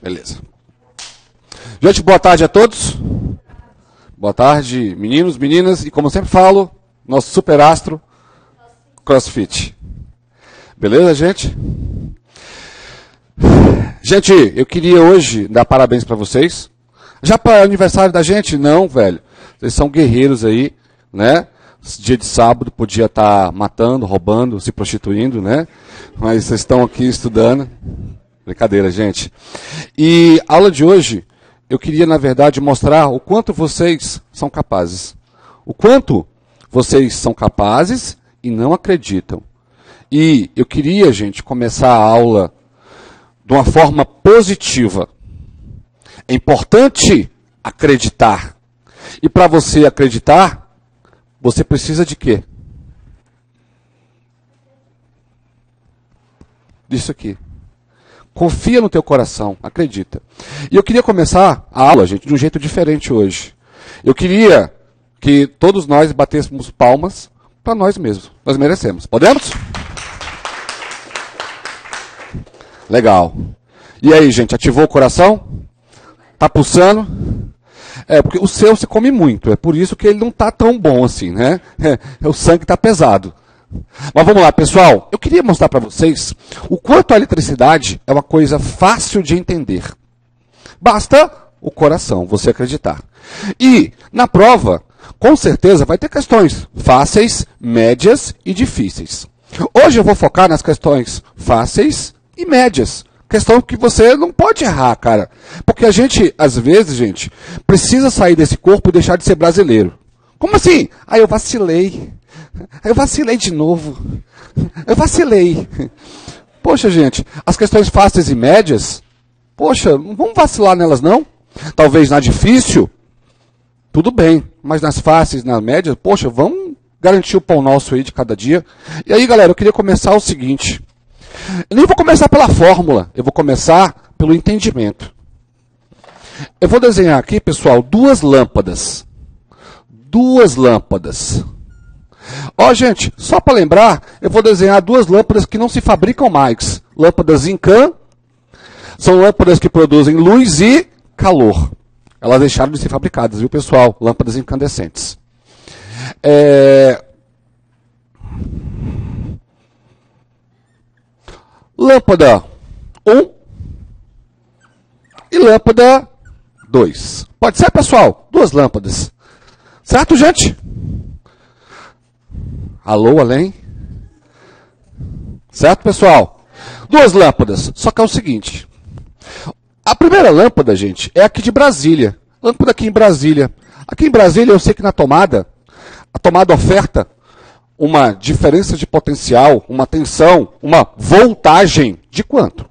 Beleza. Gente, boa tarde a todos. Boa tarde, meninos, meninas. E como eu sempre falo, nosso super astro, CrossFit. Beleza, gente? Gente, eu queria hoje dar parabéns para vocês. Já para o aniversário da gente? Não, velho. Vocês são guerreiros aí, né? Dia de sábado podia estar matando, roubando, se prostituindo, né? Mas vocês estão aqui estudando. Brincadeira, gente. E a aula de hoje, eu queria, na verdade, mostrar o quanto vocês são capazes. O quanto vocês são capazes e não acreditam. E eu queria, gente, começar a aula de uma forma positiva. É importante acreditar. E para você acreditar, você precisa de quê? Disso aqui. Confia no teu coração, acredita. E eu queria começar a aula, gente, de um jeito diferente hoje. Eu queria que todos nós batêssemos palmas para nós mesmos. Nós merecemos. Podemos? Legal. E aí, gente, ativou o coração? Tá pulsando? É, porque o seu se come muito. É por isso que ele não tá tão bom assim, né? O sangue tá pesado. Mas vamos lá, pessoal. Eu queria mostrar para vocês o quanto a eletricidade é uma coisa fácil de entender. Basta o coração, você acreditar. E, na prova, com certeza vai ter questões fáceis, médias e difíceis. Hoje eu vou focar nas questões fáceis e médias. Questão que você não pode errar, cara. Porque a gente, às vezes, gente, precisa sair desse corpo e deixar de ser brasileiro. Como assim? Ah, eu vacilei. Eu vacilei de novo. Eu vacilei. Poxa, gente, as questões fáceis e médias, poxa, não vamos vacilar nelas, não? Talvez na difícil, tudo bem. Mas nas fáceis, nas médias, poxa, vamos garantir o pão nosso aí de cada dia. E aí, galera, eu queria começar o seguinte. Eu nem vou começar pela fórmula, eu vou começar pelo entendimento. Eu vou desenhar aqui, pessoal, duas lâmpadas. Duas lâmpadas. Ó, gente, só para lembrar, eu vou desenhar duas lâmpadas que não se fabricam mais. Lâmpadas Incan são lâmpadas que produzem luz e calor. Elas deixaram de ser fabricadas, viu, pessoal? Lâmpadas incandescentes. Lâmpada 1 e lâmpada 2. Pode ser, pessoal? Duas lâmpadas. Certo, gente? Alô, além? Certo, pessoal? Duas lâmpadas. Só que é o seguinte. A primeira lâmpada, gente, é aqui de Brasília. Lâmpada aqui em Brasília. Aqui em Brasília, eu sei que na tomada, a tomada oferta uma diferença de potencial, uma tensão, uma voltagem de quanto?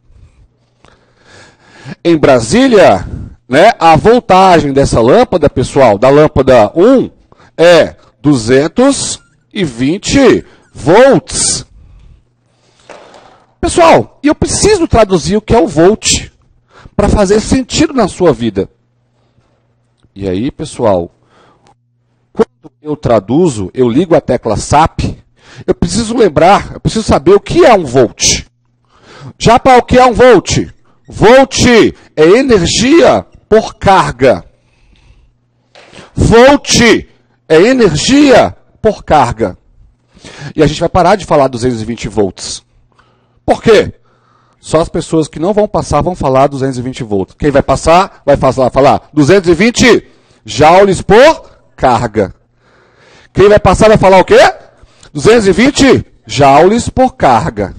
Em Brasília, né, a voltagem dessa lâmpada, pessoal, da lâmpada 1 é 220 volts. Pessoal, eu preciso traduzir o que é o volt para fazer sentido na sua vida. E aí, pessoal, quando eu traduzo, eu ligo a tecla SAP, eu preciso lembrar, eu preciso saber o que é um volt. Já para o que é um volt? Volt é energia por carga. Volt é energia por carga. E a gente vai parar de falar 220 volts. Por quê? Só as pessoas que não vão passar vão falar 220 volts. Quem vai passar vai falar 220 joules por carga. Quem vai passar vai falar o quê? 220 joules por carga.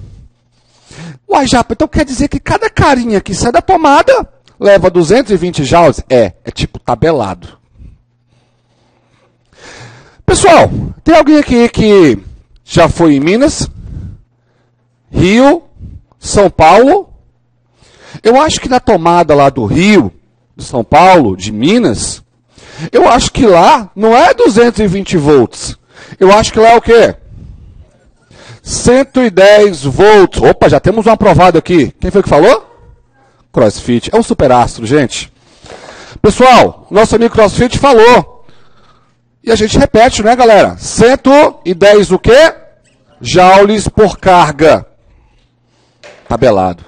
Uai, Japa, então quer dizer que cada carinha que sai da tomada leva 220 joules? É tipo tabelado. Pessoal, tem alguém aqui que já foi em Minas, Rio, São Paulo? Eu acho que na tomada lá do Rio, de São Paulo, de Minas, eu acho que lá não é 220 volts. Eu acho que lá é o quê? 110 volts. Opa, já temos um aprovado aqui. Quem foi que falou? CrossFit. É um super astro, gente. Pessoal, nosso amigo CrossFit falou. E a gente repete, né, galera? 110 o quê? Joules por carga. Tabelado.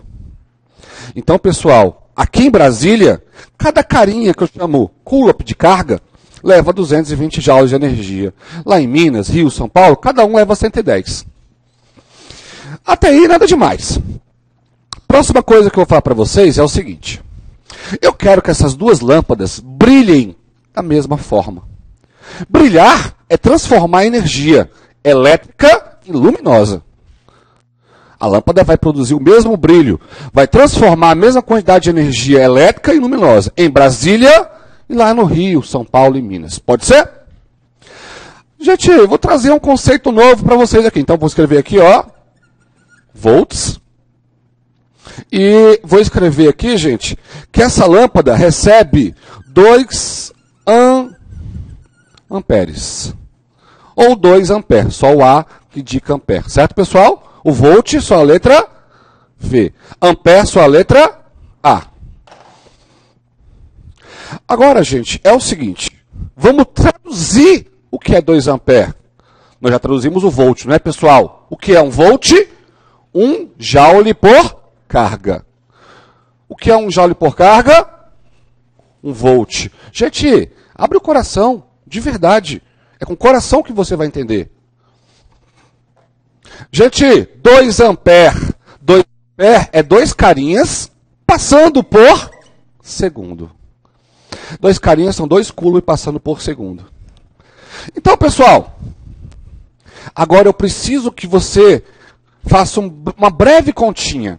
Então, pessoal, aqui em Brasília, cada carinha que eu chamo coulomb de carga leva 220 joules de energia. Lá em Minas, Rio, São Paulo, cada um leva 110. Até aí, nada demais. Próxima coisa que eu vou falar para vocês é o seguinte. Eu quero que essas duas lâmpadas brilhem da mesma forma. Brilhar é transformar energia elétrica em luminosa. A lâmpada vai produzir o mesmo brilho, vai transformar a mesma quantidade de energia elétrica em luminosa em Brasília e lá no Rio, São Paulo e Minas. Pode ser? Gente, eu vou trazer um conceito novo para vocês aqui. Então, vou escrever aqui, ó, volts. E vou escrever aqui, gente, que essa lâmpada recebe 2 amperes. Ou 2 amperes, só o A que indica ampere. Certo, pessoal? O volt, só a letra V. Ampere, só a letra A. Agora, gente, é o seguinte. Vamos traduzir o que é 2 amperes. Nós já traduzimos o volt, não é, pessoal? O que é um volt? 1 joule por carga. O que é 1 joule por carga? 1 volt. Gente, abre o coração, de verdade. É com o coração que você vai entender. Gente, 2 amperes. 2 amperes é 2 carinhas passando por segundo. 2 carinhas são 2 coulombs passando por segundo. Então, pessoal, agora eu preciso que você faça uma breve continha.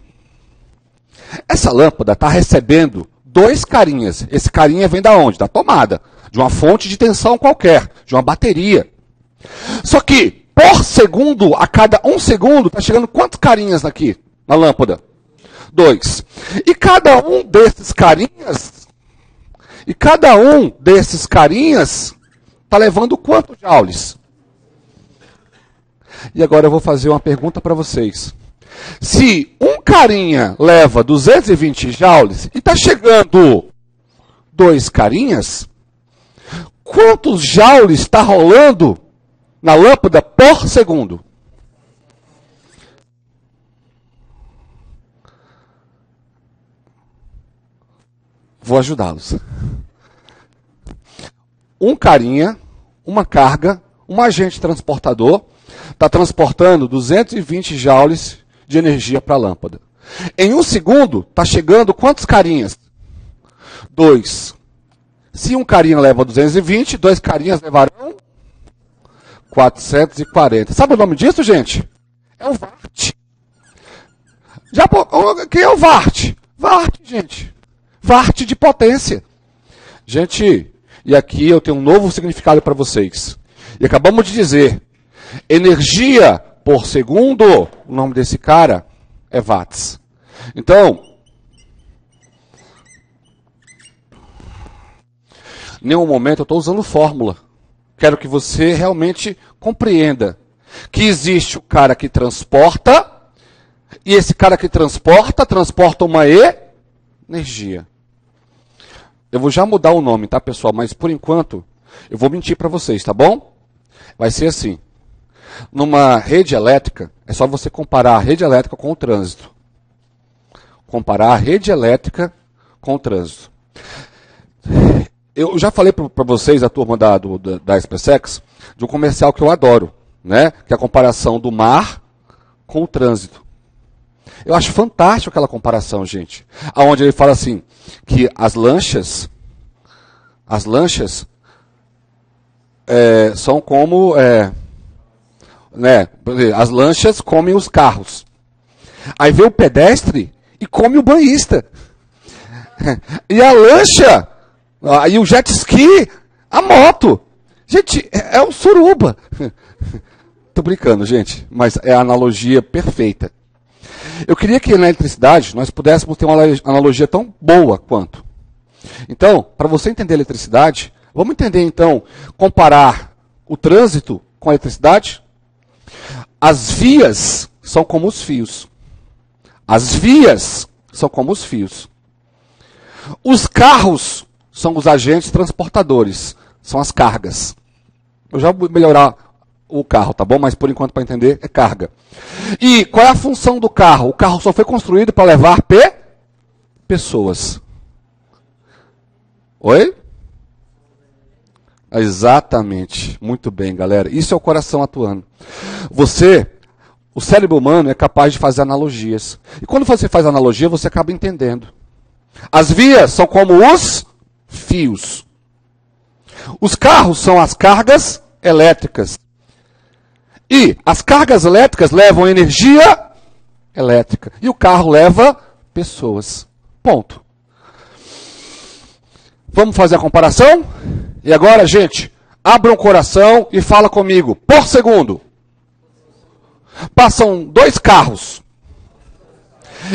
Essa lâmpada está recebendo 2 carinhas. Esse carinha vem da onde? Da tomada. De uma fonte de tensão qualquer. De uma bateria. Só que, por segundo, a cada 1 segundo, está chegando quantos carinhas aqui na lâmpada? 2. E cada um desses carinhas está levando quantos joules? E agora eu vou fazer uma pergunta para vocês. Se um carinha leva 220 joules e está chegando 2 carinhas, quantos joules está rolando na lâmpada por segundo? Vou ajudá-los. Um carinha, uma carga, um agente transportador, está transportando 220 joules de energia para a lâmpada. Em 1 segundo, está chegando quantos carinhas? 2. Se um carinha leva 220, 2 carinhas levarão 440. Sabe o nome disso, gente? É o Watt. Quem é o Watt? Watt, gente. Watt de potência. Gente, e aqui eu tenho um novo significado para vocês. E acabamos de dizer, energia por segundo, o nome desse cara é watts. Então, em nenhum momento eu estou usando fórmula. Quero que você realmente compreenda que existe o cara que transporta, e esse cara que transporta uma energia. Eu vou já mudar o nome, tá, pessoal? Mas, por enquanto, eu vou mentir para vocês, tá bom? Vai ser assim. Numa rede elétrica, é só você comparar a rede elétrica com o trânsito. Comparar a rede elétrica com o trânsito. Eu já falei para vocês, a turma da SpaceX, de um comercial que eu adoro, né? Que é a comparação do mar com o trânsito. Eu acho fantástico aquela comparação, gente. Onde ele fala assim, que as lanchas são como... as lanchas comem os carros. Aí vem o pedestre e come o banhista. E a lancha, e o jet ski, a moto. Gente, é um suruba. Tô brincando, gente, mas é a analogia perfeita. Eu queria que na eletricidade nós pudéssemos ter uma analogia tão boa quanto. Então, para você entender a eletricidade, vamos entender então, comparar o trânsito com a eletricidade? As vias são como os fios. As vias são como os fios. Os carros são os agentes transportadores, são as cargas. Eu já vou melhorar o carro, tá bom? Mas por enquanto, para entender, é carga. E qual é a função do carro? O carro só foi construído para levar pessoas. Oi? Exatamente. Muito bem, galera. Isso é o coração atuando. O cérebro humano é capaz de fazer analogias. E quando você faz analogia, você acaba entendendo. As vias são como os fios. Os carros são as cargas elétricas. E as cargas elétricas levam energia elétrica. E o carro leva pessoas. Ponto. Vamos fazer a comparação? E agora, gente, abra um coração e fala comigo. Por segundo. Passam 2 carros.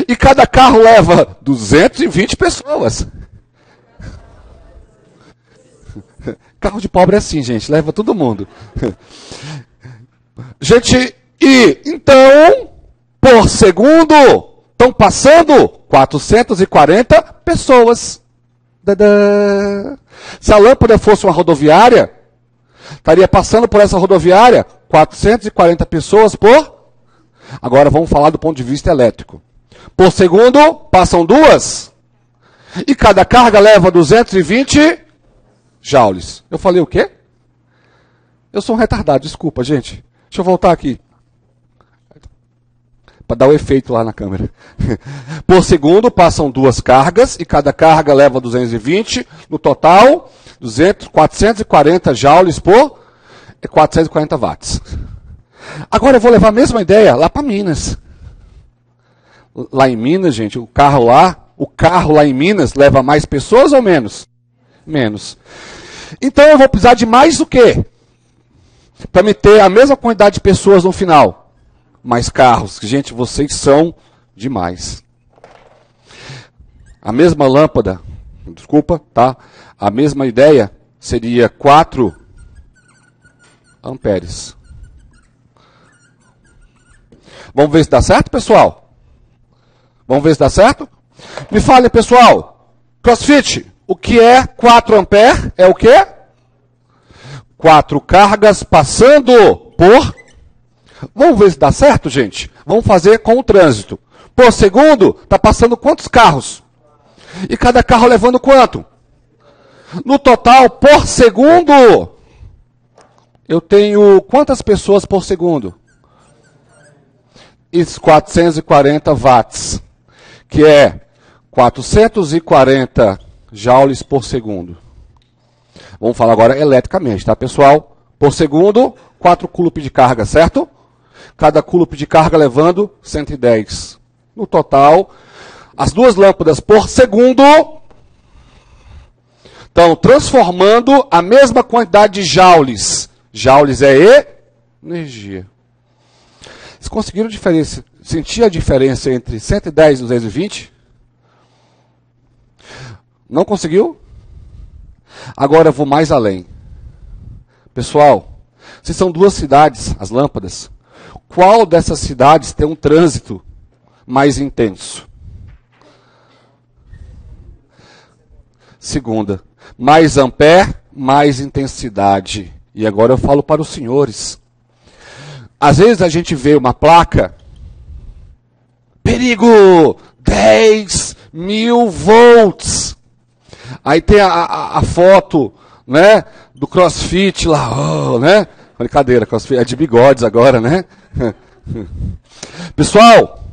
E cada carro leva 220 pessoas. Carro de pobre é assim, gente. Leva todo mundo. Gente, e então, por segundo, estão passando 440 pessoas. Dadã. Se a lâmpada fosse uma rodoviária, estaria passando por essa rodoviária 440 pessoas por... Agora vamos falar do ponto de vista elétrico. Por segundo, passam 2. E cada carga leva 220 joules. Eu falei o quê? Eu sou um retardado, desculpa, gente. Deixa eu voltar aqui. Para dar o efeito lá na câmera. Por segundo, passam 2 cargas, e cada carga leva 220. No total, 440 joules por 440 watts. Agora eu vou levar a mesma ideia lá para Minas. Lá em Minas, gente, o carro lá em Minas leva mais pessoas ou menos? Menos. Então eu vou precisar de mais o quê? Para me ter a mesma quantidade de pessoas no final. Mais carros. Gente, vocês são demais. A mesma lâmpada, desculpa, tá? A mesma ideia seria 4 amperes. Vamos ver se dá certo, pessoal? Vamos ver se dá certo? Me falem, pessoal. CrossFit, o que é 4 amperes? É o quê? 4 cargas passando por... Vamos ver se dá certo, gente? Vamos fazer com o trânsito. Por segundo, está passando quantos carros? E cada carro levando quanto? No total, por segundo, eu tenho quantas pessoas por segundo? Isso, 440 watts, que é 440 joules por segundo. Vamos falar agora eletricamente, tá, pessoal? Por segundo, 4 coulomb de carga, certo? Cada coulomb de carga levando 110. No total, as 2 lâmpadas por segundo estão transformando a mesma quantidade de joules. Joules é energia. Vocês conseguiram sentir a diferença entre 110 e 220? Não conseguiu? Agora eu vou mais além. Pessoal, se são 2 cidades, as lâmpadas, qual dessas cidades tem um trânsito mais intenso? Segunda. Mais ampere, mais intensidade. E agora eu falo para os senhores. Às vezes a gente vê uma placa, perigo, 10.000 volts. Aí tem a foto, né, do CrossFit lá, né? Brincadeira, CrossFit é de bigodes agora, né? Pessoal,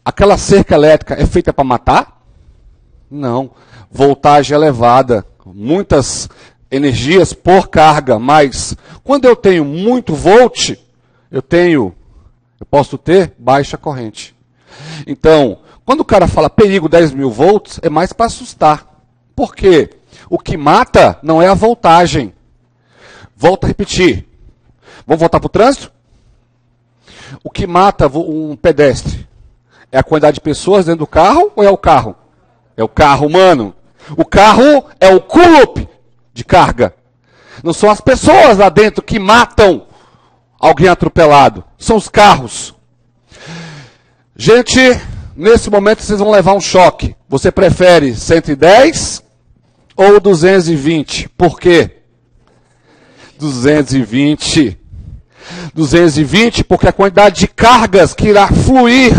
aquela cerca elétrica é feita para matar? Não. Voltagem elevada, muitas energias por carga, mas quando eu tenho muito volt, eu posso ter baixa corrente. Então, quando o cara fala perigo 10.000 volts, é mais para assustar. Por quê? O que mata não é a voltagem. Volto a repetir. Vamos voltar para o trânsito? O que mata um pedestre é a quantidade de pessoas dentro do carro ou é o carro? É o carro humano. O carro é o coulomb de carga. Não são as pessoas lá dentro que matam alguém atropelado. São os carros. Gente, nesse momento vocês vão levar um choque. Você prefere 110 ou 220? Por quê? 220. 220 porque a quantidade de cargas que irá fluir,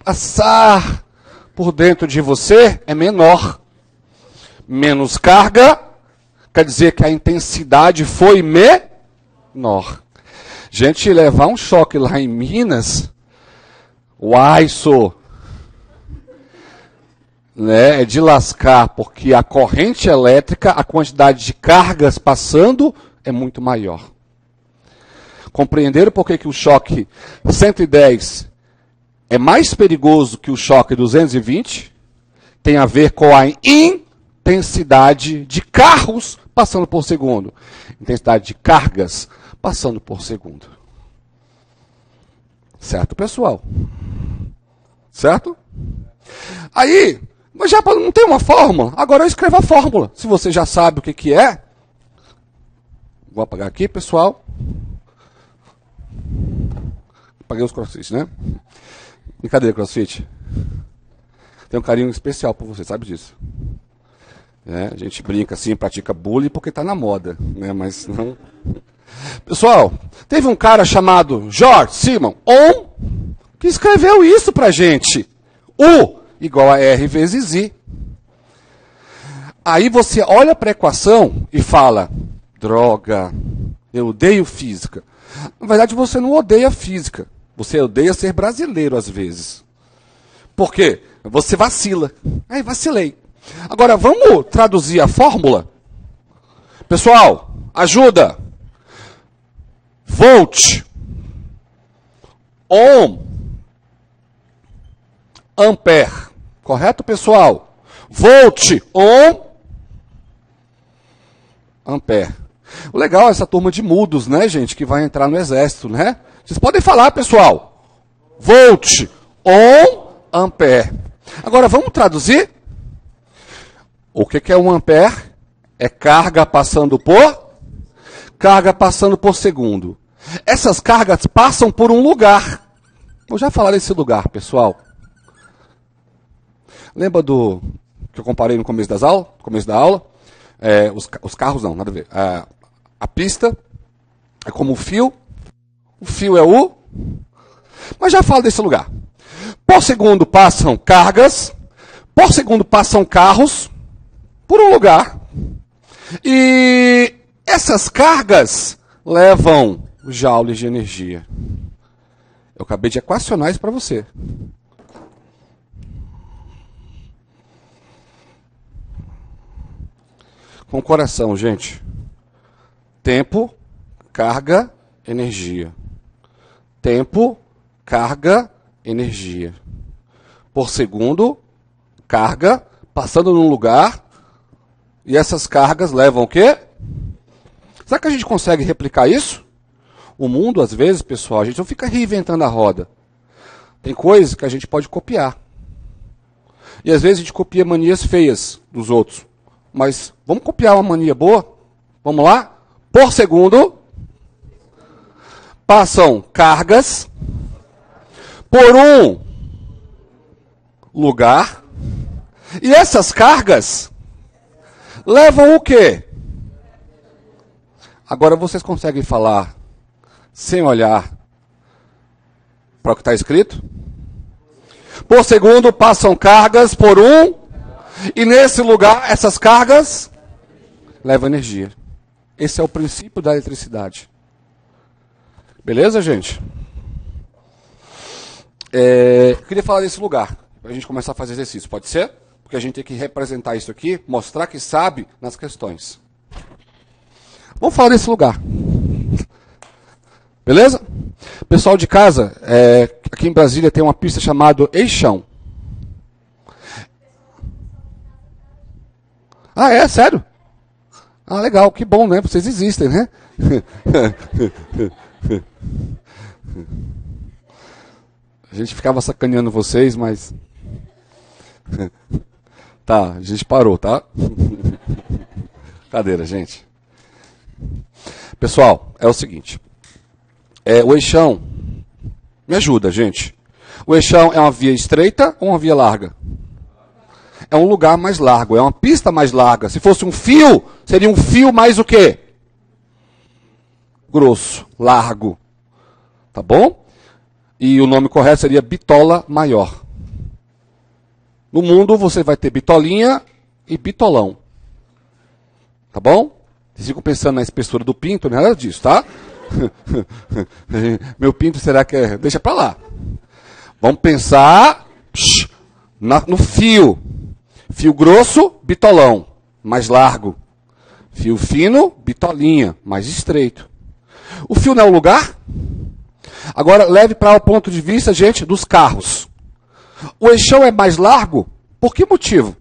passar por dentro de você é menor. Menos carga, quer dizer que a intensidade foi menor. Gente, levar um choque lá em Minas, uai, né, é de lascar, porque a corrente elétrica, a quantidade de cargas passando é muito maior. Compreenderam por que o choque 110 é mais perigoso que o choque 220? Tem a ver com a intensidade de carros passando por segundo. Intensidade de cargas passando por segundo. Certo, pessoal? Certo? Aí, mas já não tem uma fórmula? Agora eu escrevo a fórmula. Se você já sabe o que é, vou apagar aqui, pessoal. Apaguei os crossfit, né? Brincadeira, crossfit. Tenho um carinho especial por você, sabe disso. É, a gente brinca assim, pratica bullying porque está na moda, né? Mas não... Pessoal, teve um cara chamado George Simon que escreveu isso pra gente. U igual a R vezes I. Aí você olha para a equação e fala, droga, eu odeio física. Na verdade, você não odeia física. Você odeia ser brasileiro às vezes. Por quê? Você vacila. Aí, vacilei. Agora, vamos traduzir a fórmula? Pessoal, ajuda. Volt, ohm, ampere. Correto, pessoal? Volt, ohm, ampere. O legal é essa turma de mudos, né, gente, que vai entrar no exército, né? Vocês podem falar, pessoal. Volt, ohm, ampere. Agora, vamos traduzir? O que é um ampere? É carga passando por segundo. Essas cargas passam por um lugar. Vou já falar desse lugar, pessoal. Lembra do que eu comparei no começo da aula? Os carros não, nada a ver. A pista é como o fio é o... Mas já falo desse lugar. Por segundo passam cargas, por segundo passam carros, por um lugar. E essas cargas levam joules de energia. Eu acabei de equacionar isso para você. Com o coração, gente. Tempo, carga, energia. Tempo, carga, energia. Por segundo, carga, passando num lugar. E essas cargas levam o quê? Será que a gente consegue replicar isso? O mundo, às vezes, pessoal, a gente não fica reinventando a roda. Tem coisas que a gente pode copiar. E às vezes a gente copia manias feias dos outros. Mas vamos copiar uma mania boa? Vamos lá? Por segundo, passam cargas por um lugar. E essas cargas levam o quê? Agora vocês conseguem falar sem olhar para o que está escrito? Por segundo passam cargas por um, e nesse lugar essas cargas levam energia. Esse é o princípio da eletricidade. Beleza, gente? Eu queria falar desse lugar, para a gente começar a fazer exercício, pode ser? Porque a gente tem que representar isso aqui, mostrar que sabe nas questões. Vamos falar desse lugar. Beleza? Pessoal de casa, aqui em Brasília tem uma pista chamada Eixão. Ah, é? Sério? Ah, legal, que bom, né? Vocês existem, né? A gente ficava sacaneando vocês, mas... Tá, a gente parou, tá? Cadeira, gente. Pessoal, é o seguinte. O eixão... Me ajuda, gente. O eixão é uma via estreita ou uma via larga? É um lugar mais largo, é uma pista mais larga. Se fosse um fio, seria um fio mais o quê? Grosso, largo. Tá bom? E o nome correto seria bitola maior. No mundo você vai ter bitolinha e bitolão. Tá bom? Vocês ficam pensando na espessura do pinto, não é nada disso, tá? Meu pinto será que é... Deixa pra lá. Vamos pensar no fio. Fio grosso, bitolão, mais largo. Fio fino, bitolinha, mais estreito. O fio não é o lugar? Agora, leve para o ponto de vista, gente, dos carros. O eixão é mais largo? Por que motivo?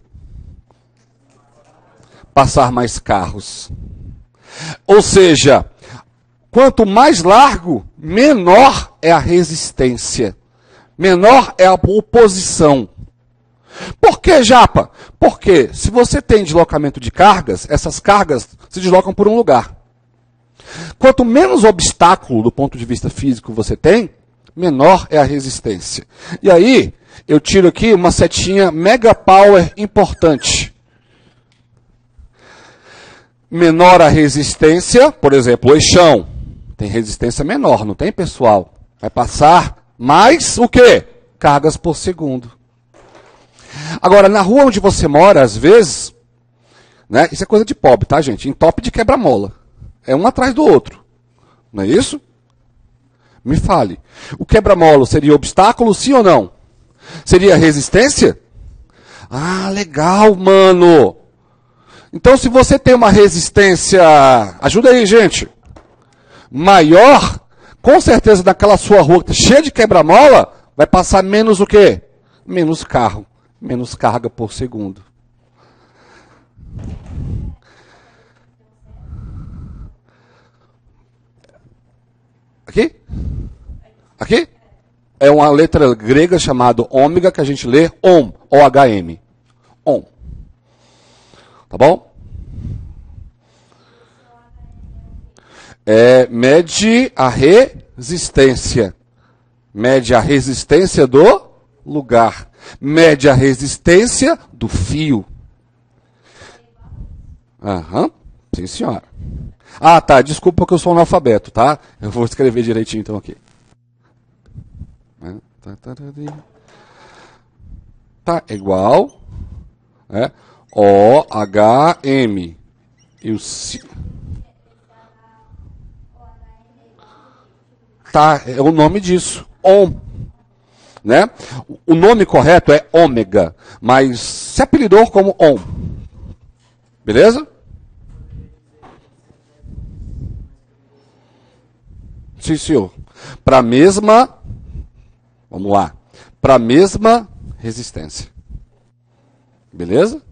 Passar mais carros. Ou seja, quanto mais largo, menor é a resistência. Menor é a oposição. Por que, Japa? Porque se você tem deslocamento de cargas, essas cargas se deslocam por um lugar. Quanto menos obstáculo do ponto de vista físico você tem, menor é a resistência. E aí, eu tiro aqui uma setinha mega power importante. Menor a resistência, por exemplo, o eixão. Tem resistência menor, não tem, pessoal? Vai passar mais o quê? Cargas por segundo. Agora, na rua onde você mora, às vezes, né, isso é coisa de pobre, tá, gente? Entope de quebra-mola. É um atrás do outro. Não é isso? Me fale. O quebra-mola seria obstáculo, sim ou não? Seria resistência? Ah, legal, mano. Então, se você tem uma resistência, ajuda aí, gente, maior, com certeza naquela sua rua que está cheia de quebra-mola, vai passar menos o quê? Menos carro, menos carga por segundo. Aqui? Aqui? É uma letra grega chamada ômega, que a gente lê OM, O-H-M. OM. Tá bom? Mede a resistência. Mede a resistência do lugar. Mede a resistência do fio. Aham. Sim, senhora. Ah, tá. Desculpa que eu sou analfabeto, tá? Eu vou escrever direitinho então aqui. Tá, igual. O-H-M. E o tá, é o nome disso. Ohm. Né? O nome correto é ômega, mas se apelidou como Ohm. Beleza? Sim, senhor. Para a mesma, vamos lá, para a mesma resistência. Beleza?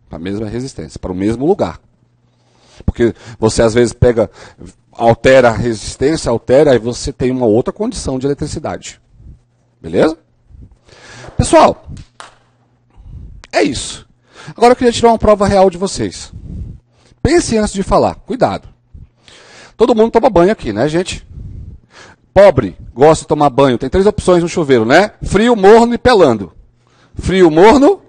Para a mesma resistência, para o mesmo lugar. Porque você às vezes pega, altera a resistência, altera, aí você tem uma outra condição de eletricidade. Beleza? Pessoal, é isso. Agora eu queria tirar uma prova real de vocês. Pense antes de falar, cuidado. Todo mundo toma banho aqui, né, gente? Pobre, gosta de tomar banho. Tem 3 opções no chuveiro, né? Frio, morno e pelando. Frio, morno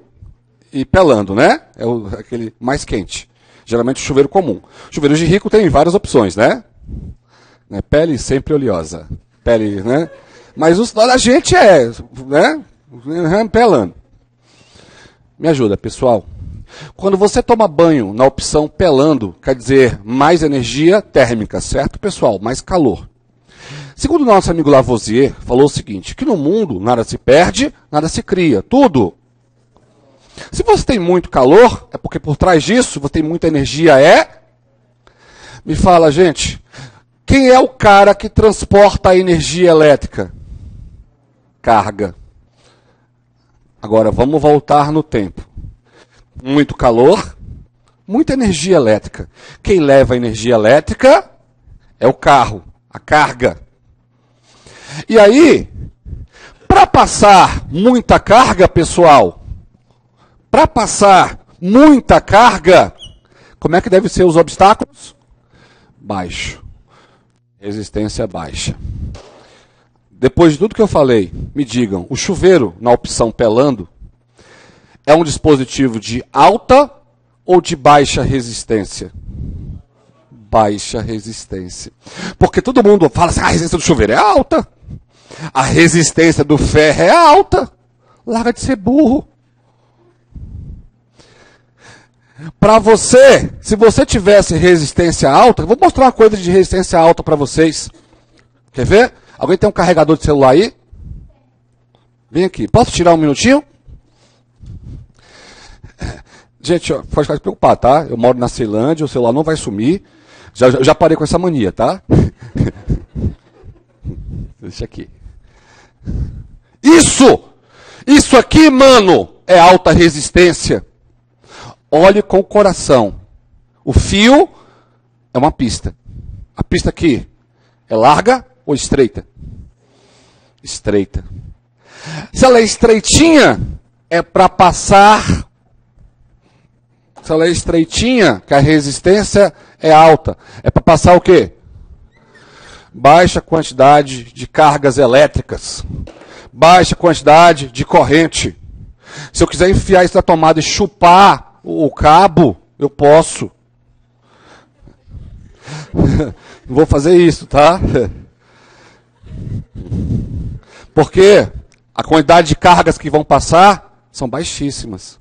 e pelando, né? É aquele mais quente. Geralmente o chuveiro comum. Chuveiro de rico tem várias opções, né? Pele sempre oleosa. Pele, né? Mas a gente né? Pelando. Me ajuda, pessoal. Quando você toma banho na opção pelando, quer dizer mais energia térmica, certo, pessoal? Mais calor. Segundo o nosso amigo Lavoisier, falou o seguinte, que no mundo nada se perde, nada se cria, tudo. Se você tem muito calor, é porque por trás disso você tem muita energia, Me fala, gente, quem é o cara que transporta a energia elétrica? Carga. Agora, vamos voltar no tempo. Muito calor, muita energia elétrica. Quem leva a energia elétrica é o carro, a carga. E aí, para passar muita carga, pessoal, para passar muita carga, como é que devem ser os obstáculos? Baixo. Resistência baixa. Depois de tudo que eu falei, me digam, o chuveiro, na opção pelando, é um dispositivo de alta ou de baixa resistência? Baixa resistência. Porque todo mundo fala assim, a resistência do chuveiro é alta. A resistência do ferro é alta. Larga de ser burro. Para você, se você tivesse resistência alta, eu vou mostrar uma coisa de resistência alta para vocês. Quer ver? Alguém tem um carregador de celular aí? Vem aqui. Posso tirar um minutinho? Gente, pode ficar preocupado, tá? Eu moro na Ceilândia, o celular não vai sumir. Já parei com essa mania, tá? Deixa aqui. Isso aqui, mano, é alta resistência. Olhe com o coração. O fio é uma pista. A pista aqui é larga ou estreita? Estreita. Se ela é estreitinha, é para passar. Se ela é estreitinha, que a resistência é alta, é para passar o quê? Baixa quantidade de cargas elétricas. Baixa quantidade de corrente. Se eu quiser enfiar isso na tomada e chupar o cabo, eu posso. Não vou fazer isso, tá? Porque a quantidade de cargas que vão passar são baixíssimas.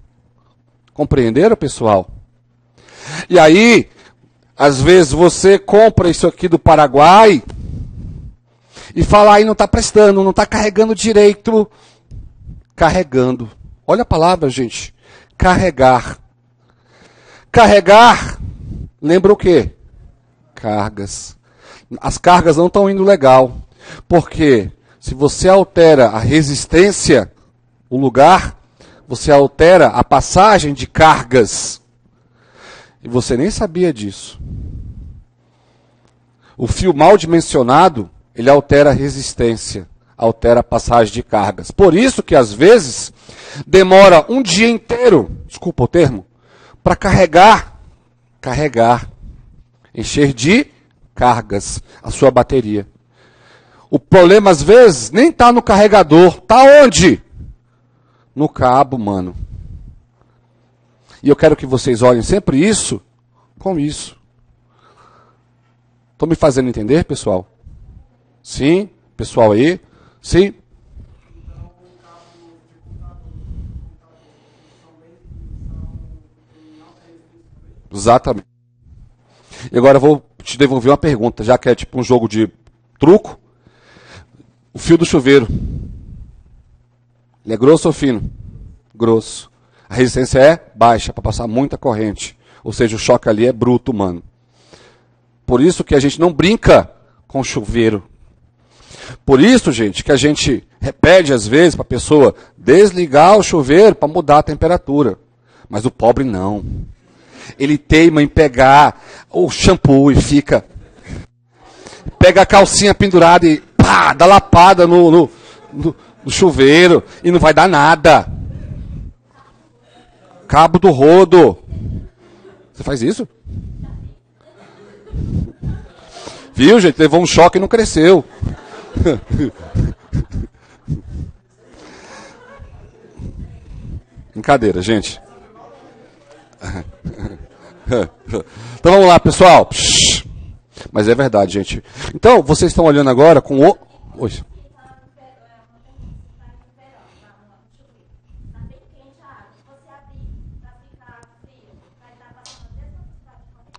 Compreenderam, pessoal? E aí, às vezes você compra isso aqui do Paraguai e fala, aí não está prestando, não está carregando direito. Carregando. Olha a palavra, gente. Carregar. Carregar, lembra o quê? Cargas. As cargas não estão indo legal. Porque se você altera a resistência, o lugar, você altera a passagem de cargas. E você nem sabia disso. O fio mal dimensionado, ele altera a resistência, altera a passagem de cargas. Por isso que às vezes demora um dia inteiro, desculpa o termo, para carregar, encher de cargas a sua bateria. O problema às vezes nem está no carregador, está onde? No cabo, mano. E eu quero que vocês olhem sempre isso com isso. Estão me fazendo entender, pessoal? Sim? Pessoal aí? Sim? Exatamente. E agora eu vou te devolver uma pergunta, já que é tipo um jogo de truco. O fio do chuveiro, ele é grosso ou fino? Grosso. A resistência é baixa, para passar muita corrente. Ou seja, o choque ali é bruto, mano. Por isso que a gente não brinca com chuveiro. Por isso, gente, que a gente pede às vezes para a pessoa desligar o chuveiro para mudar a temperatura. Mas o pobre não. Ele teima em pegar o shampoo e fica... Pega a calcinha pendurada e pá, dá lapada no chuveiro e não vai dar nada. Cabo do rodo. Você faz isso? Viu, gente? Levou um choque e não cresceu. Brincadeira, gente. Então vamos lá, pessoal. Mas é verdade, gente. Então, vocês estão olhando agora com o... Oi.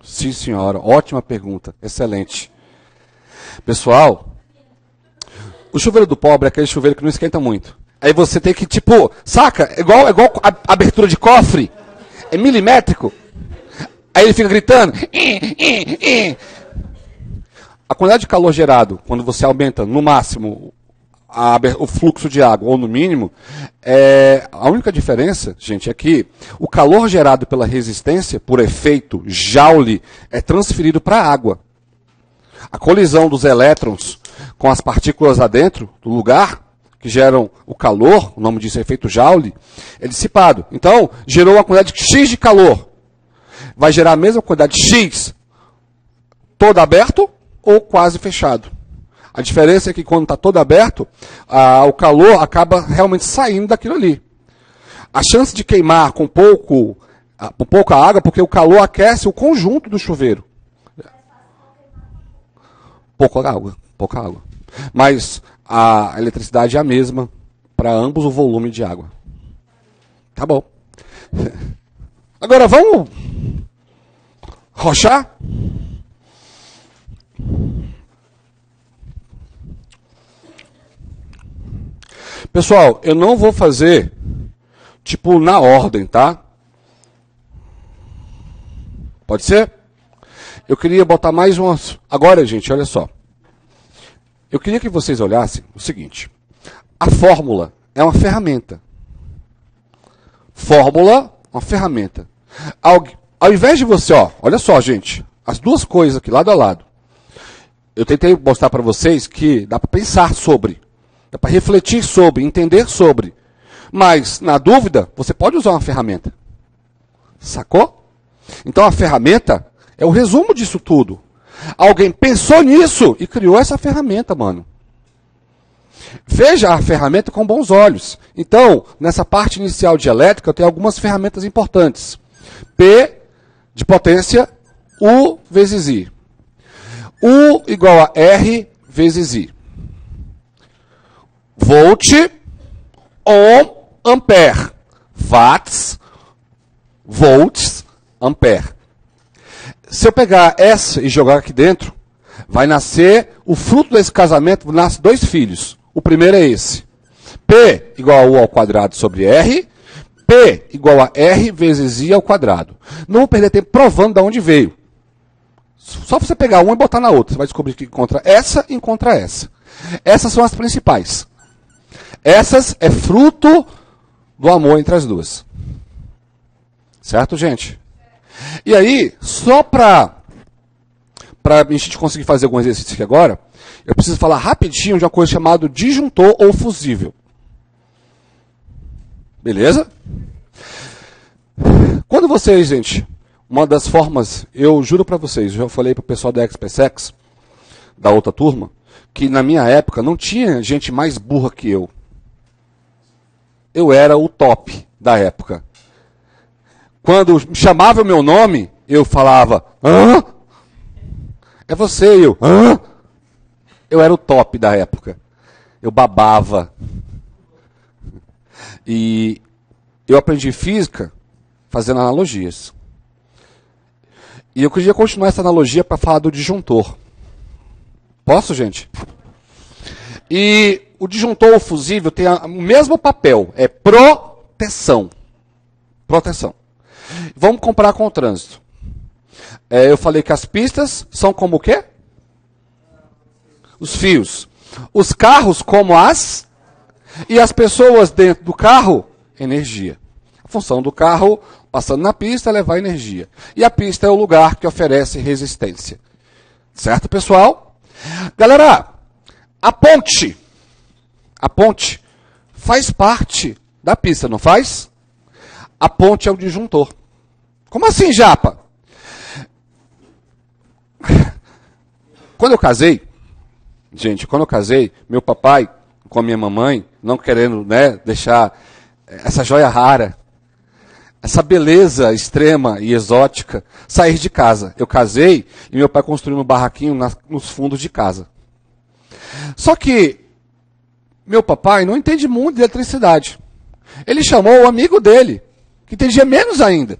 Sim, senhora. Ótima pergunta. Excelente. Pessoal, o chuveiro do pobre é aquele chuveiro que não esquenta muito. Aí você tem que, tipo, saca? Igual a abertura de cofre. É milimétrico. Aí ele fica gritando. A quantidade de calor gerado, quando você aumenta no máximo o fluxo de água, ou no mínimo, a única diferença, gente, é que o calor gerado pela resistência, por efeito Joule, é transferido para a água. A colisão dos elétrons com as partículas lá dentro do lugar, que geram o calor, o nome disso é efeito Joule, é dissipado. Então, gerou uma quantidade X de calor. Vai gerar a mesma quantidade X todo aberto ou quase fechado. A diferença é que quando está todo aberto, o calor acaba realmente saindo daquilo ali. A chance de queimar com pouca água, porque o calor aquece o conjunto do chuveiro. Pouca água. Mas a eletricidade é a mesma para ambos o volume de água. Tá bom. Agora vamos rochar? Pessoal, eu não vou fazer, tipo, na ordem, tá? Pode ser? Eu queria botar mais umas... Agora, gente, olha só. Eu queria que vocês olhassem o seguinte. A fórmula é uma ferramenta. Fórmula, uma ferramenta. Ao invés de você, ó, olha só, gente. As duas coisas aqui, lado a lado. Eu tentei mostrar para vocês que dá para pensar sobre. Dá para refletir sobre, entender sobre. Mas, na dúvida, você pode usar uma ferramenta. Sacou? Então, a ferramenta é o resumo disso tudo. Alguém pensou nisso e criou essa ferramenta, mano. Veja a ferramenta com bons olhos. Então, nessa parte inicial de elétrica, eu tenho algumas ferramentas importantes. P de potência, U vezes I. U igual a R vezes I. Volt, ohm, ampere. Watts, volts, ampere. Se eu pegar essa e jogar aqui dentro, vai nascer, o fruto desse casamento, nasce dois filhos. O primeiro é esse. P igual a U ao quadrado sobre R. P igual a R vezes I ao quadrado. Não vou perder tempo provando de onde veio. Só você pegar uma e botar na outra. Você vai descobrir que encontra essa e encontra essa. Essas são as principais. Essas é fruto do amor entre as duas. Certo, gente? E aí, só para a gente conseguir fazer algum exercício aqui agora, eu preciso falar rapidinho de uma coisa chamada disjuntor ou fusível. Beleza? Quando vocês, gente, uma das formas, eu juro para vocês, eu já falei para o pessoal da XPSEX, da outra turma, que na minha época não tinha gente mais burra que eu. Eu era o top da época. Quando chamava o meu nome, eu falava, hã? É você, eu, hã? Eu era o top da época. Eu babava. E eu aprendi física fazendo analogias. E eu queria continuar essa analogia para falar do disjuntor. Posso, gente? E o disjuntor ou fusível tem o mesmo papel, é proteção. Proteção. Vamos comparar com o trânsito. Eu falei que as pistas são como o quê? Os fios. Os carros como as... E as pessoas dentro do carro, energia. A função do carro, passando na pista, é levar energia. E a pista é o lugar que oferece resistência. Certo, pessoal? Galera, a ponte faz parte da pista, não faz? A ponte é o disjuntor. Como assim, Japa? Quando eu casei, gente, meu papai com a minha mamãe, não querendo, né, deixar essa joia rara, essa beleza extrema e exótica, sair de casa. Eu casei e meu pai construiu um barraquinho nos fundos de casa. Só que meu papai não entende muito de eletricidade. Ele chamou o amigo dele, que entendia menos ainda,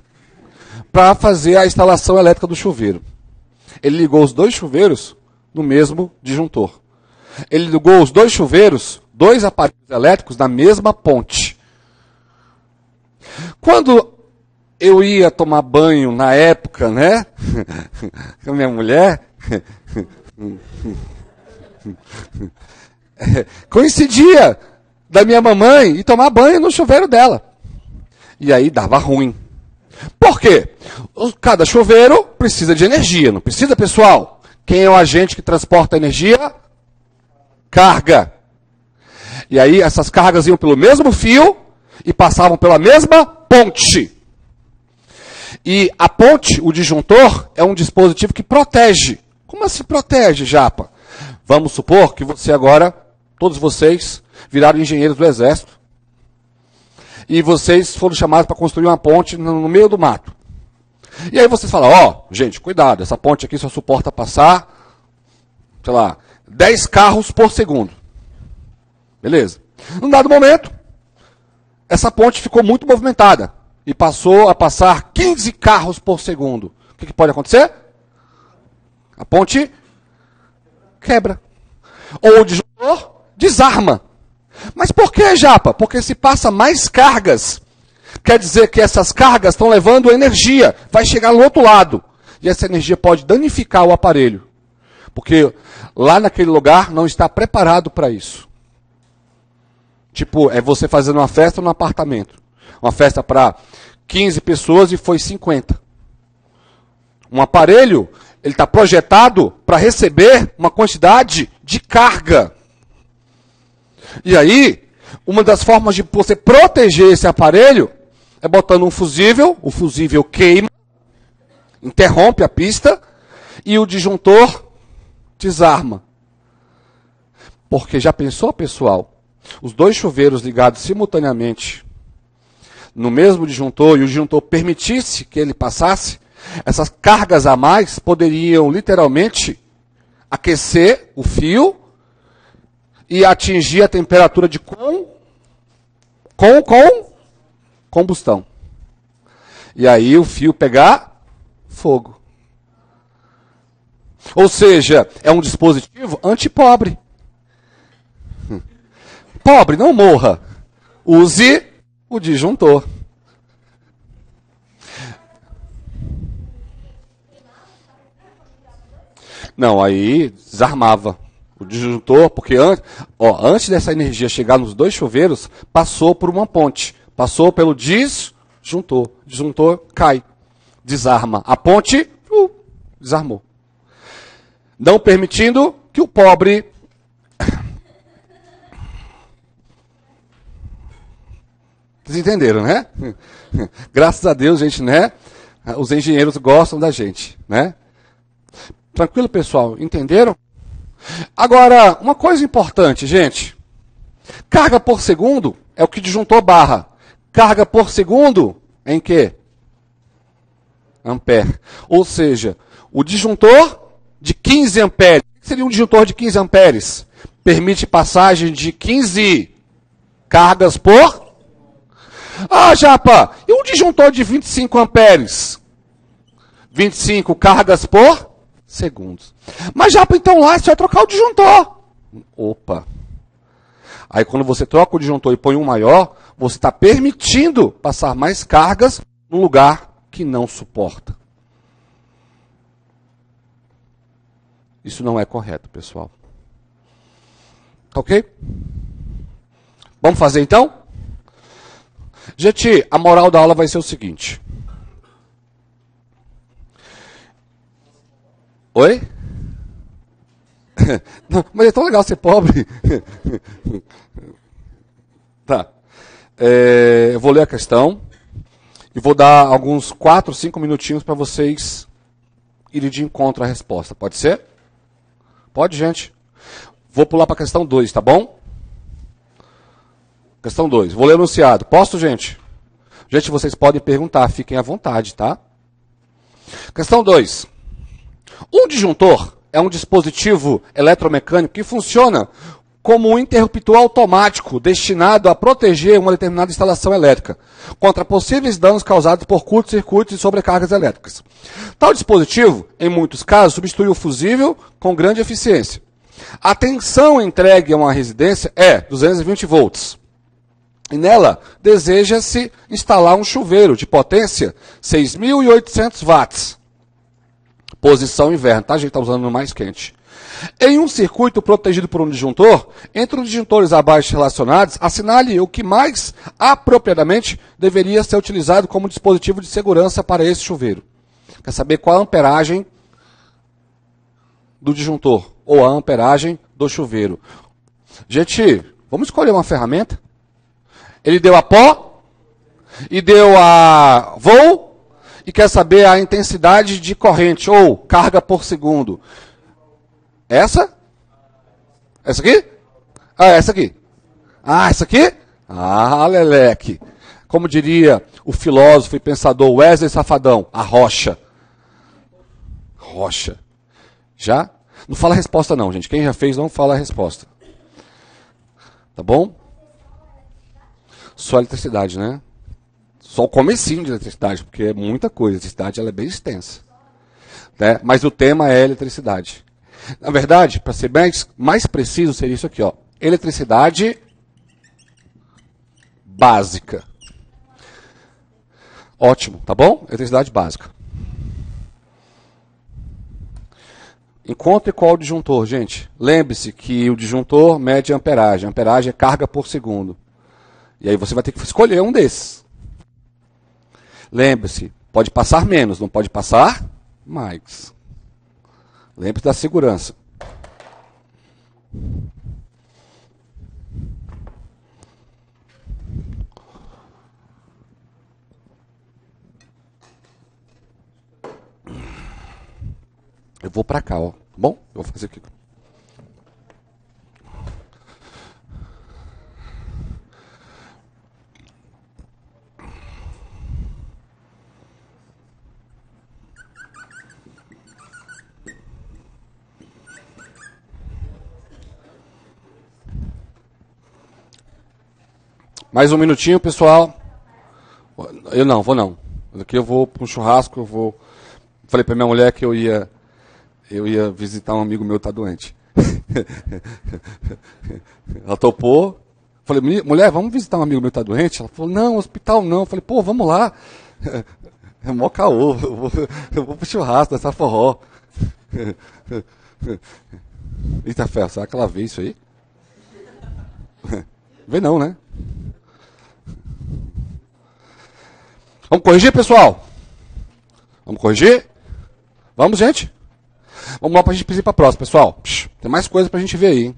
para fazer a instalação elétrica do chuveiro. Ele ligou os dois chuveiros no mesmo disjuntor. Ele ligou os dois chuveiros, dois aparelhos elétricos na mesma ponte. Quando eu ia tomar banho na época, né, com a minha mulher, coincidia da minha mamãe ir tomar banho no chuveiro dela. E aí dava ruim. Por quê? Cada chuveiro precisa de energia, não precisa, pessoal? Quem é o agente que transporta a energia? Carga. E aí essas cargas iam pelo mesmo fio e passavam pela mesma ponte. E a ponte, o disjuntor, é um dispositivo que protege. Como assim protege, Japa? Vamos supor que você agora, todos vocês, viraram engenheiros do Exército. E vocês foram chamados para construir uma ponte no meio do mato. E aí vocês falam, ó, gente, cuidado, essa ponte aqui só suporta passar, sei lá, 10 carros por segundo. Beleza. Num dado momento, essa ponte ficou muito movimentada. e passou a passar 15 carros por segundo. O que pode acontecer? A ponte quebra. Ou o disjuntor desarma. Mas por que, Japa? Porque se passa mais cargas, quer dizer que essas cargas estão levando energia, vai chegar no outro lado. E essa energia pode danificar o aparelho. Porque lá naquele lugar não está preparado para isso. Tipo, é você fazendo uma festa no apartamento. Uma festa para 15 pessoas e foi 50. Um aparelho, ele está projetado para receber uma quantidade de carga. E aí, uma das formas de você proteger esse aparelho é botando um fusível, o fusível queima, interrompe a pista, e o disjuntor desarma. Porque já pensou, pessoal? Os dois chuveiros ligados simultaneamente no mesmo disjuntor e o disjuntor permitisse que ele passasse, essas cargas a mais poderiam literalmente aquecer o fio e atingir a temperatura de combustão. E aí o fio pegar fogo. Ou seja, é um dispositivo antipobre. Pobre, não morra. Use o disjuntor. Não, aí desarmava o disjuntor, porque antes dessa energia chegar nos dois chuveiros, passou por uma ponte. Passou pelo disjuntor. O disjuntor cai. Desarma. A ponte desarmou. Não permitindo que o pobre... Vocês entenderam, né? Graças a Deus, gente, né? Os engenheiros gostam da gente, né? Tranquilo, pessoal? Entenderam? Agora, uma coisa importante, gente. Carga por segundo é o que disjuntor barra. Carga por segundo é em quê? Ampere. Ou seja, o disjuntor de 15 amperes. O que seria um disjuntor de 15 amperes? Permite passagem de 15 cargas por... Ah, Japa, e um disjuntor de 25 amperes? 25 cargas por segundos. Mas, Japa, então lá você vai trocar o disjuntor. Opa. Aí quando você troca o disjuntor e põe um maior, você está permitindo passar mais cargas num lugar que não suporta. Isso não é correto, pessoal. Ok? Vamos fazer então? Gente, a moral da aula vai ser o seguinte. Oi? Não, mas é tão legal ser pobre. Tá. Eu vou ler a questão e vou dar alguns 4, 5 minutinhos para vocês irem de encontro à resposta. Pode ser? Pode, gente? Vou pular para a questão 2, tá bom? Questão 2. Vou ler o enunciado. Posso, gente? Gente, vocês podem perguntar. Fiquem à vontade, tá? Questão 2. Um disjuntor é um dispositivo eletromecânico que funciona como um interruptor automático destinado a proteger uma determinada instalação elétrica contra possíveis danos causados por curtos-circuitos e sobrecargas elétricas. Tal dispositivo, em muitos casos, substitui o fusível com grande eficiência. A tensão entregue a uma residência é 220 volts. E nela, deseja-se instalar um chuveiro de potência 6.800 watts. Posição inverno, tá? A gente está usando no mais quente. Em um circuito protegido por um disjuntor, entre os disjuntores abaixo relacionados, assinale o que mais apropriadamente deveria ser utilizado como dispositivo de segurança para esse chuveiro. Quer saber qual a amperagem do disjuntor ou a amperagem do chuveiro? Gente, vamos escolher uma ferramenta? Ele deu a pó e deu a voo e quer saber a intensidade de corrente ou carga por segundo. Essa? Essa aqui? Ah, essa aqui. Ah, essa aqui? Ah, leleque. Como diria o filósofo e pensador Wesley Safadão, a rocha. Rocha. Já? Não fala a resposta não, gente. Quem já fez não fala a resposta. Tá bom? Só eletricidade, né? Só o comecinho de eletricidade, porque é muita coisa. A eletricidade ela é bem extensa. Né? Mas o tema é eletricidade. Na verdade, para ser mais preciso, seria isso aqui, ó. Eletricidade básica. Ótimo, tá bom? Eletricidade básica. Encontre qual o disjuntor, gente. Lembre-se que o disjuntor mede amperagem. Amperagem é carga por segundo. E aí você vai ter que escolher um desses. Lembre-se, pode passar menos, não pode passar mais. Lembre-se da segurança. Eu vou para cá, ó. Tá bom? Eu vou fazer aqui. Mais um minutinho, pessoal. Eu não, vou não. Aqui eu vou para um churrasco, eu vou... Falei para minha mulher que eu ia visitar um amigo meu que está doente. Ela topou. Falei, mulher, vamos visitar um amigo meu que está doente? Ela falou, não, hospital não. Eu falei, pô, vamos lá. É mó caô, eu vou pro churrasco, dançar forró. Eita fé, será que ela vê isso aí? Vê não, né? Vamos corrigir, pessoal? Vamos corrigir? Vamos, gente? Vamos lá para a gente ir para a próxima, pessoal. Tem mais coisa para a gente ver aí, hein?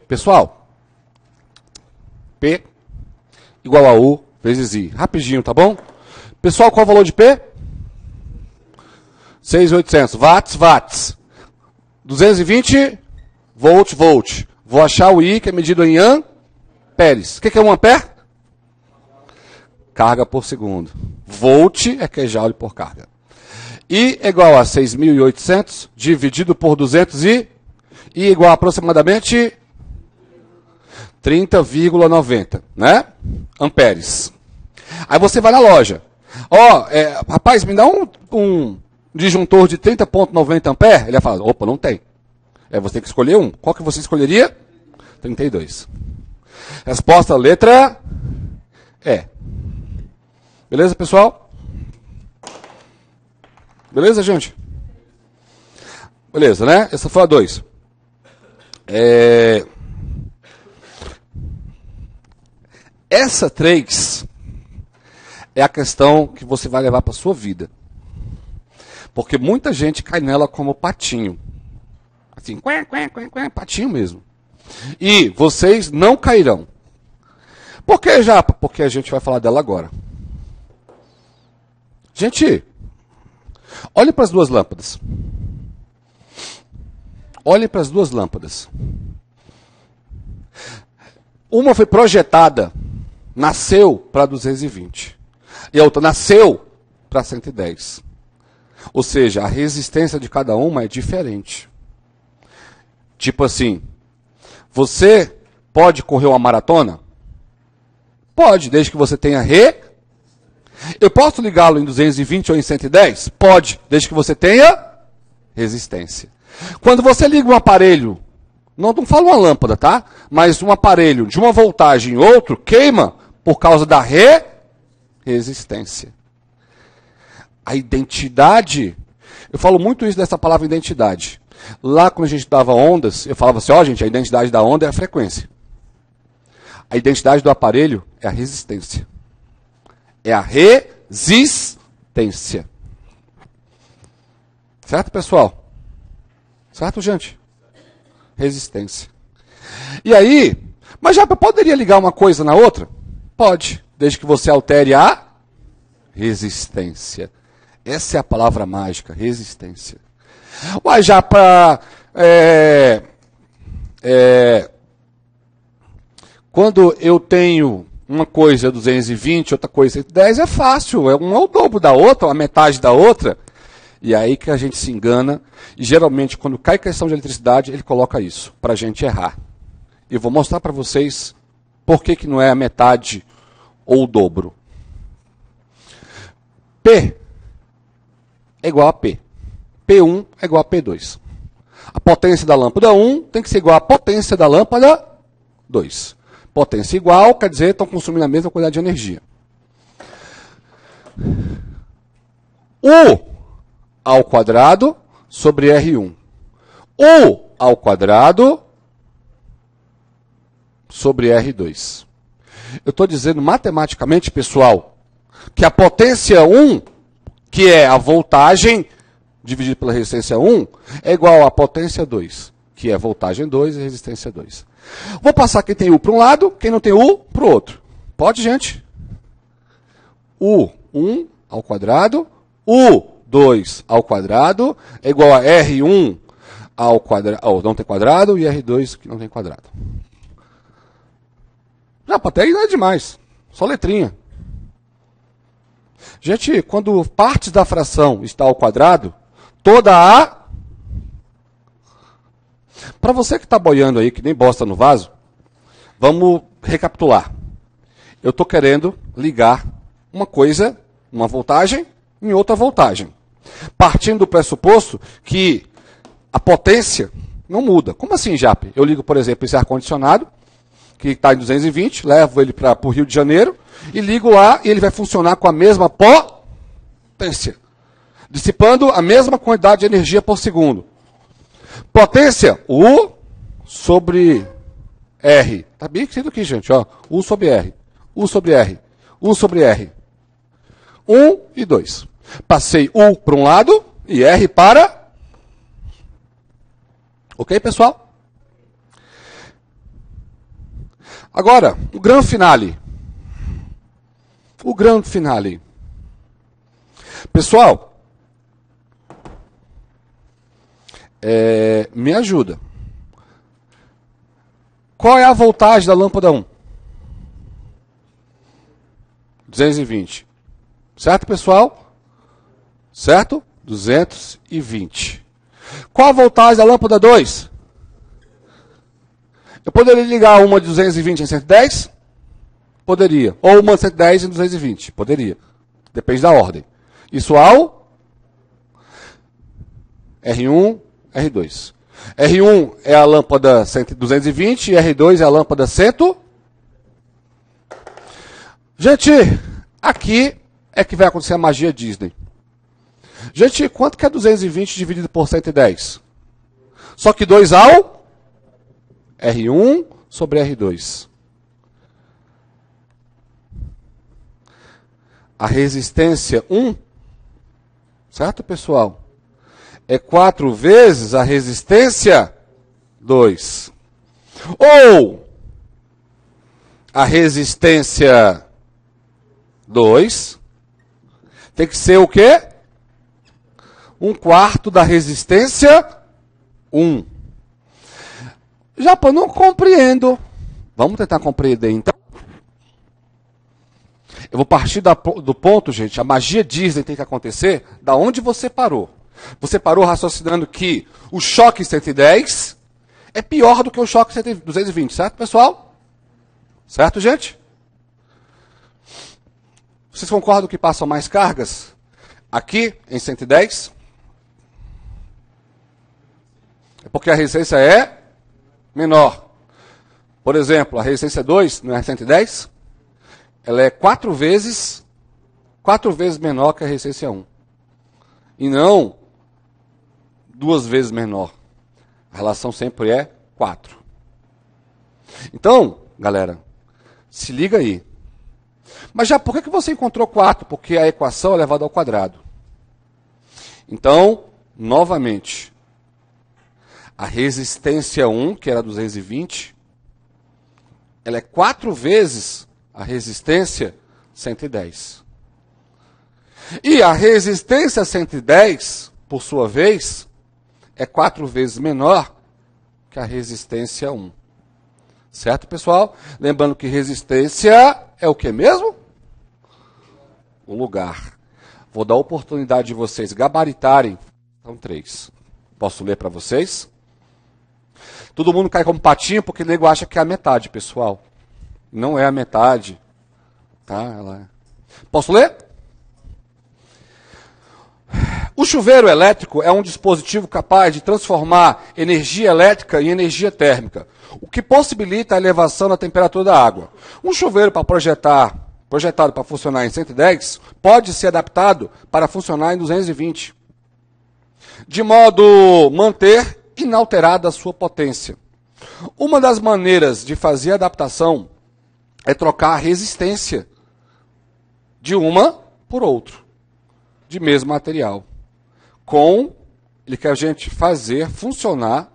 Pessoal, P igual a U vezes I. Rapidinho, tá bom? Pessoal, qual é o valor de P? 6.800. Watts. 220 volt. Vou achar o I, que é medido em amperes. O que é um ampere? Carga por segundo. Volt é que é joule por carga. I é igual a 6.800 dividido por 200 I igual a aproximadamente 30,90, né? Amperes. Aí você vai na loja. Rapaz, me dá um disjuntor de 30,90 ampere? Ele vai falar, opa, não tem. Você tem que escolher um. Qual que você escolheria? 32. Resposta, letra E. Beleza, pessoal? Beleza, gente? Beleza, né? Essa foi a 2. Essa 3 é a questão que você vai levar para a sua vida. Porque muita gente cai nela como patinho. Assim, patinho mesmo. E vocês não cairão. Por que, Japa? Porque a gente vai falar dela agora. Gente, olhe para as duas lâmpadas. Olhe para as duas lâmpadas. Uma foi projetada, nasceu para 220. E a outra nasceu para 110. Ou seja, a resistência de cada uma é diferente. Tipo assim, você pode correr uma maratona? Pode, desde que você tenha Eu posso ligá-lo em 220 ou em 110? Pode, desde que você tenha resistência. Quando você liga um aparelho, não falo uma lâmpada, tá? Mas um aparelho de uma voltagem em outro, queima por causa da resistência. A identidade, eu falo muito isso dessa palavra identidade. Lá quando a gente dava ondas, eu falava assim, gente, a identidade da onda é a frequência. A identidade do aparelho é a resistência. É a resistência. Certo, pessoal? Certo, gente? Resistência. E aí, mas já poderia ligar uma coisa na outra? Pode, desde que você altere a resistência. Essa é a palavra mágica, resistência. Ué, já para... quando eu tenho uma coisa 220, outra coisa 110, é fácil. Um é o dobro da outra, a metade da outra. E aí que a gente se engana. E geralmente, quando cai questão de eletricidade, ele coloca isso, para a gente errar. Eu vou mostrar para vocês por que não é a metade ou o dobro? P é igual a P. P1 é igual a P2. A potência da lâmpada 1 tem que ser igual à potência da lâmpada 2. Potência igual, quer dizer, estão consumindo a mesma quantidade de energia. U ao quadrado sobre R1. U ao quadrado sobre R2. Eu estou dizendo matematicamente, pessoal, que a potência 1, que é a voltagem dividido pela resistência 1, é igual à potência 2, que é voltagem 2 e resistência 2. Vou passar quem tem U para um lado, quem não tem U para o outro. Pode, gente? U1 ao quadrado, U2 ao quadrado, é igual a R1 ao quadrado, não tem quadrado, e R2 que não tem quadrado. Já, até aí não é demais. Só letrinha. Gente, quando partes da fração está ao quadrado, toda a... Para você que está boiando aí, que nem bosta no vaso, vamos recapitular. Eu estou querendo ligar uma coisa, uma voltagem, em outra voltagem. Partindo do pressuposto que a potência não muda. Como assim, Jap? Eu ligo, por exemplo, esse ar-condicionado, que está em 220, levo ele para o Rio de Janeiro, e ligo lá, e ele vai funcionar com a mesma potência, dissipando a mesma quantidade de energia por segundo. Potência, U sobre R. Está bem escrito aqui, gente, ó. U sobre R. U sobre R. U sobre R. 1 e 2. Passei U para um lado e R para... Ok, pessoal? Agora, o grande finale. O grande finale. Pessoal, me ajuda. Qual é a voltagem da lâmpada 1? 220. Certo, pessoal? Certo? 220. Qual a voltagem da lâmpada 2? Eu poderia ligar uma de 220 em 110? Poderia. Ou uma de 110 em 220? Poderia. Depende da ordem. Isso ao R1, R2. R1 é a lâmpada 220 e R2 é a lâmpada 100. Gente, aqui é que vai acontecer a magia Disney. Gente, quanto que é 220 dividido por 110? Só que 2 ao R1 sobre R2. A resistência 1, certo, pessoal? É 4 vezes a resistência 2. Ou a resistência 2 tem que ser o quê? 1/4 da resistência 1. Já eu não compreendo. Vamos tentar compreender então. Eu vou partir do ponto, gente, a magia Disney tem que acontecer da onde você parou. Você parou raciocinando que o choque 110 é pior do que o choque 220, certo, pessoal? Certo, gente? Vocês concordam que passam mais cargas aqui em 110? É porque a resistência é menor. Por exemplo, a resistência 2 não é 110? Ela é 4 vezes menor que a resistência 1. E não 2 vezes menor. A relação sempre é 4. Então, galera, se liga aí. Mas já por que você encontrou 4? Porque a equação é elevada ao quadrado. Então, novamente, a resistência 1, que era 220, ela é 4 vezes a resistência 110. E a resistência 110, por sua vez, é 4 vezes menor que a resistência 1. Certo, pessoal? Lembrando que resistência é o que mesmo? O lugar. Vou dar a oportunidade de vocês gabaritarem. São 3. Posso ler para vocês? Todo mundo cai como patinho porque o nego acha que é a metade, pessoal. Não é a metade. Tá? Ela... Posso ler? O chuveiro elétrico é um dispositivo capaz de transformar energia elétrica em energia térmica, o que possibilita a elevação da temperatura da água. Um chuveiro projetado para funcionar em 110 pode ser adaptado para funcionar em 220, de modo a manter inalterada a sua potência. Uma das maneiras de fazer a adaptação é trocar a resistência de uma por outro, de mesmo material. Ele quer a gente fazer funcionar.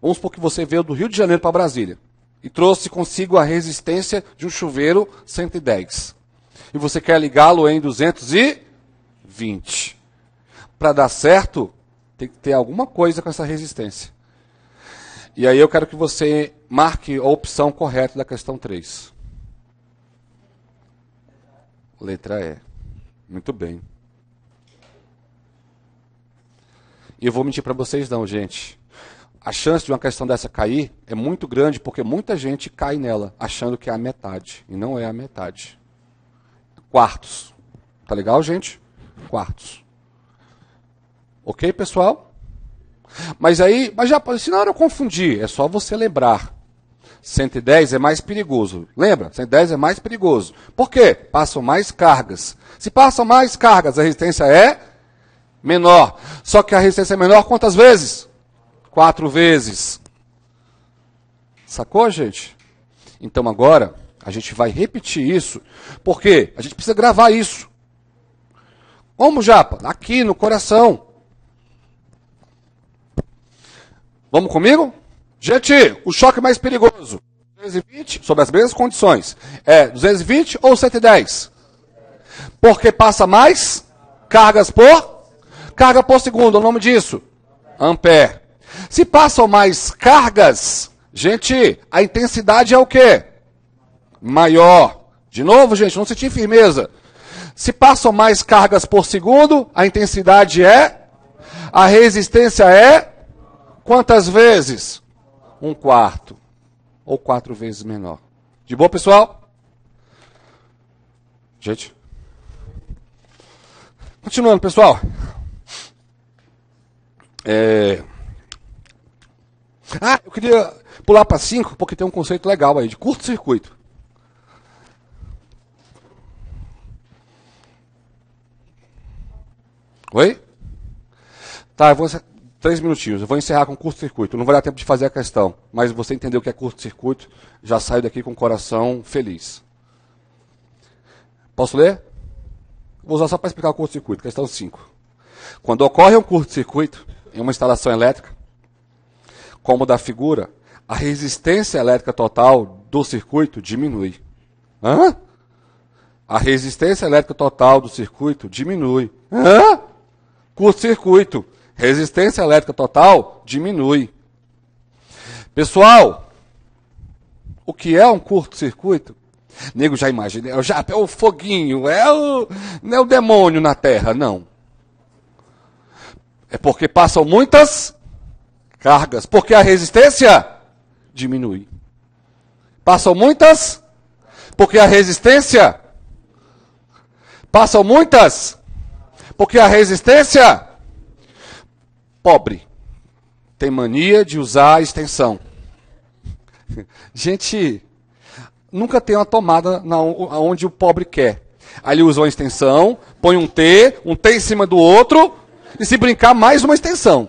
Vamos supor que você veio do Rio de Janeiro para Brasília e trouxe consigo a resistência de um chuveiro 110. E você quer ligá-lo em 220. Para dar certo, tem que ter alguma coisa com essa resistência. E aí eu quero que você marque a opção correta da questão 3. Letra E. Muito bem. E eu vou mentir para vocês não, gente. A chance de uma questão dessa cair é muito grande porque muita gente cai nela, achando que é a metade. E não é a metade. Quartos. Tá legal, gente? Quartos. Ok, pessoal? Mas já, se na hora eu confundir, é só você lembrar. 110 é mais perigoso. Lembra? 110 é mais perigoso. Por quê? Passam mais cargas. Se passam mais cargas, a resistência é menor. Só que a resistência é menor quantas vezes? 4 vezes. Sacou, gente? Então agora, a gente vai repetir isso. Por quê? A gente precisa gravar isso. Como, Japa? Aqui no coração. Vamos comigo? Gente, o choque mais perigoso. 220, sob as mesmas condições. É 220 ou 110? Porque passa mais cargas por... Carga por segundo, é o nome disso? Ampere. Se passam mais cargas, gente, a intensidade é o quê? Maior. De novo, gente, não senti firmeza. Se passam mais cargas por segundo, a intensidade é? A resistência é? Quantas vezes? 1/4. Ou 4 vezes menor. De boa, pessoal? Gente. Continuando, pessoal. Eu queria pular para 5, porque tem um conceito legal aí, de curto-circuito. Oi? Tá, eu vou 3 minutinhos. Eu vou encerrar com curto-circuito. Não vai dar tempo de fazer a questão, mas você entendeu o que é curto-circuito, já saio daqui com o coração feliz. Posso ler? Vou usar só para explicar o curto-circuito. Questão 5. Quando ocorre um curto-circuito em uma instalação elétrica, como da figura, a resistência elétrica total do circuito diminui. Hã? A resistência elétrica total do circuito diminui. Hã? Curto-circuito. Resistência elétrica total diminui. Pessoal, o que é um curto-circuito? Nego já imagina, é o foguinho, não é o demônio na Terra, não. É porque passam muitas cargas, porque a resistência diminui. Passam muitas, porque a resistência. Passam muitas, porque a resistência. Pobre tem mania de usar a extensão. Gente, nunca tem uma tomada onde o pobre quer. Aí ele usa uma extensão, põe um T em cima do outro, e se brincar, mais uma extensão.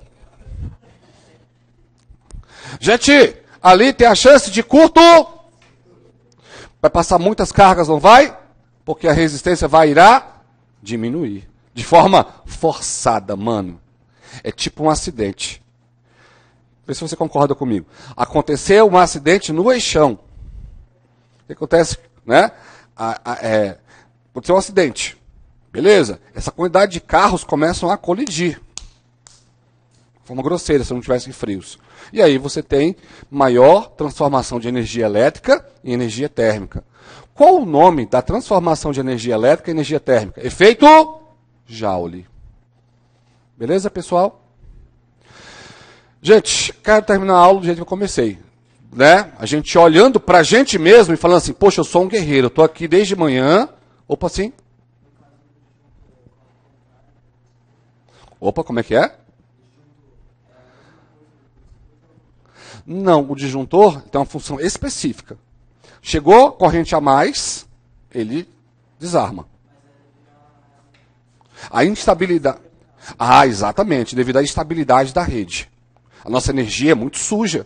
Gente, ali tem a chance de curto. Vai passar muitas cargas, não vai? Porque a resistência irá diminuir. De forma forçada, mano. É tipo um acidente. Vê se você concorda comigo. Aconteceu um acidente no eixão. O que acontece? Né? Aconteceu um acidente. Beleza? Essa quantidade de carros começam a colidir. De forma grosseira, se não tivesse frios. E aí você tem maior transformação de energia elétrica em energia térmica. Qual o nome da transformação de energia elétrica em energia térmica? Efeito Joule. Beleza, pessoal? Gente, quero terminar a aula do jeito que eu comecei. né, a gente olhando pra gente mesmo e falando assim, poxa, eu sou um guerreiro, eu tô aqui desde manhã. Opa, sim. Opa, como é que é? Não, o disjuntor tem uma função específica. Chegou corrente a mais, ele desarma. A instabilidade... Ah, exatamente, devido à instabilidade da rede. A nossa energia é muito suja.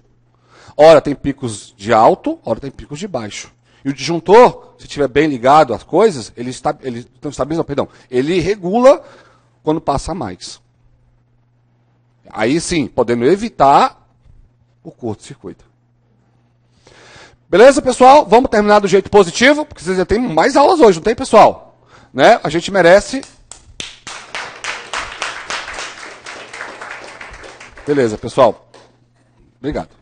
Ora tem picos de alto, ora tem picos de baixo. E o disjuntor, se estiver bem ligado às coisas, ele regula quando passa mais. Aí sim, podendo evitar o curto-circuito. Beleza, pessoal? Vamos terminar do jeito positivo, porque vocês já têm mais aulas hoje, não tem, pessoal? Né? A gente merece. Beleza, pessoal. Obrigado.